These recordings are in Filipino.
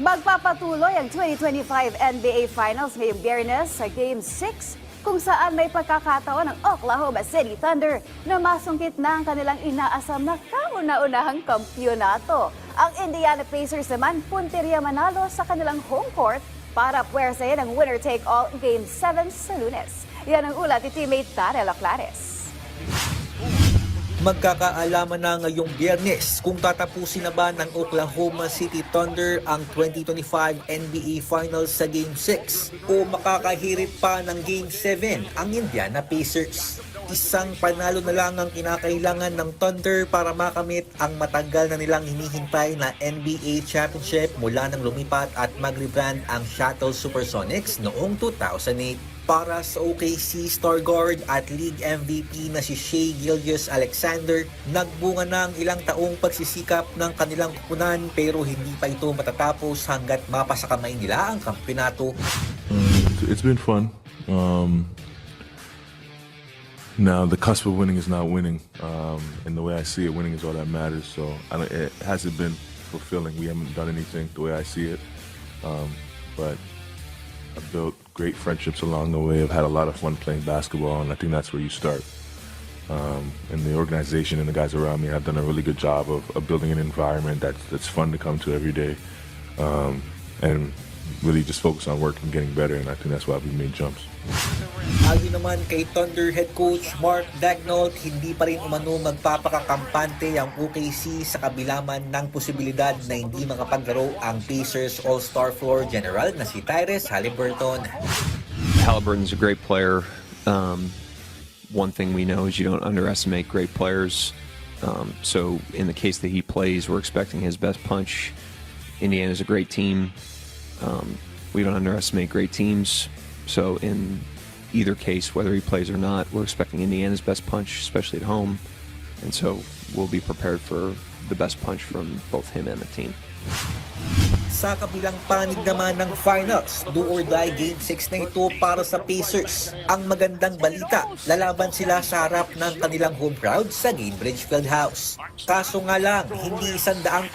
Magpapatuloy ang 2025 NBA Finals ngayong Biyernes sa Game 6 kung saan may pagkakataon ng Oklahoma City Thunder na masungkit na ang kanilang inaasam na kauna-unahang kampyonato. Ang Indiana Pacers naman puntirya manalo sa kanilang home court para puwersahin ang winner-take-all Game 7 sa Lunes. Yan ang ulat ni teammate Darrell Oclares. Magkakaalaman na ngayong Biyernes kung tatapusin na ba ng Oklahoma City Thunder ang 2025 NBA Finals sa Game 6 o makakahirit pa ng Game 7 ang Indiana Pacers. Isang panalo na lang ang kinakailangan ng Thunder para makamit ang matagal na nilang hinihintay na NBA Championship mula nang lumipat at mag-rebrand ang Seattle Supersonics noong 2008. Para sa OKC star guard at league MVP na si Shai Gilgeous-Alexander, nagbunga na ang ilang taong pagsisikap ng kanilang kupunan pero hindi pa ito matatapos hanggat mapasakamay nila ang kampeonato. It's been fun. Now the cusp of winning is not winning, and the way I see it, winning is all that matters. So it hasn't been fulfilling. We haven't done anything the way I see it, but I've built great friendships along the way. I've had a lot of fun playing basketball, and I think that's where you start. And the organization and the guys around me have done a really good job of building an environment that's fun to come to every day, and really just focus on work and getting better. And I think that's why we made jumps. Ayon naman kay Thunder head coach Mark Daigneault, hindi pa rin umano magpapakakampante ang OKC sa kabila man ng posibilidad na hindi makapaglaro ang Pacers All-Star floor general na si Tyrese Haliburton. Haliburton's a great player. One thing we know is you don't underestimate great players. So in the case that he plays, we're expecting his best punch. Indiana's a great team. We don't underestimate great teams. So in either case, whether he plays or not, we're expecting Indiana's best punch, especially at home. And so we'll be prepared for the best punch from both him and the team. Sa kabilang panig naman ng finals, do or die Game 6 na ito para sa Pacers. Ang magandang balita, lalaban sila sa harap ng kanilang home crowd sa Gainbridge Fieldhouse. Kaso nga lang, hindi 100%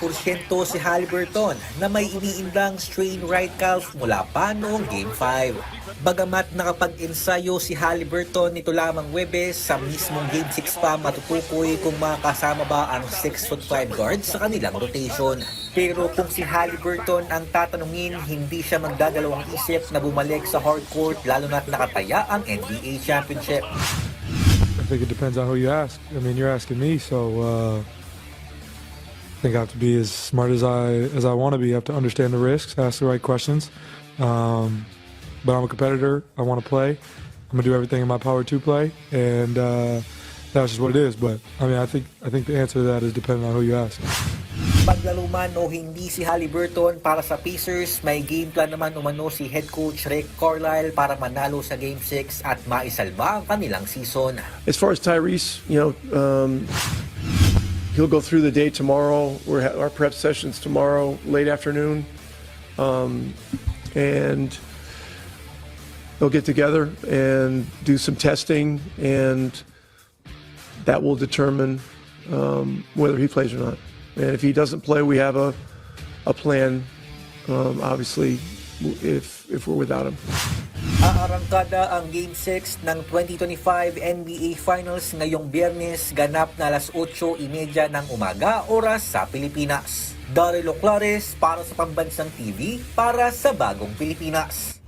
si Haliburton na may iniindang strain right calf mula pa noong Game 5. Bagamat nakapag-ensayo si Haliburton nito lamang Webes, sa mismong Game 6 pa matutukoy kung makasama ba ang 6'5" guard sa kanilang rotation. Pero kung si Haliburton ang tatanungin, hindi siya magdadalawang isip na bumalik sa hardcourt lalo na't nakataya ang NBA Championship. I think it depends on who you ask. I mean, you're asking me, so I think I have to be as smart as I want to be. I have to understand the risks, ask the right questions. But I'm a competitor. I want to play. I'm gonna do everything in my power to play, and that's just what it is. But I mean, I think the answer to that is depending on who you ask. Paglaro man o hindi si Haliburton para sa Pacers, may game plan naman umano si head coach Rick Carlisle para manalo sa Game 6 at maisalba ang kanilang season. As far as Tyrese, he'll go through the day tomorrow. Our prep sessions tomorrow, late afternoon, and they'll get together and do some testing, and that will determine whether he plays or not. And if he doesn't play, we have a plan, obviously, if we're without him. Aarangkada ang Game 6 ng 2025 NBA Finals ngayong Biyernes, ganap na alas 8:30 ng umaga, oras sa Pilipinas. Darrell Oclares para sa Pambansang TV, para sa Bagong Pilipinas.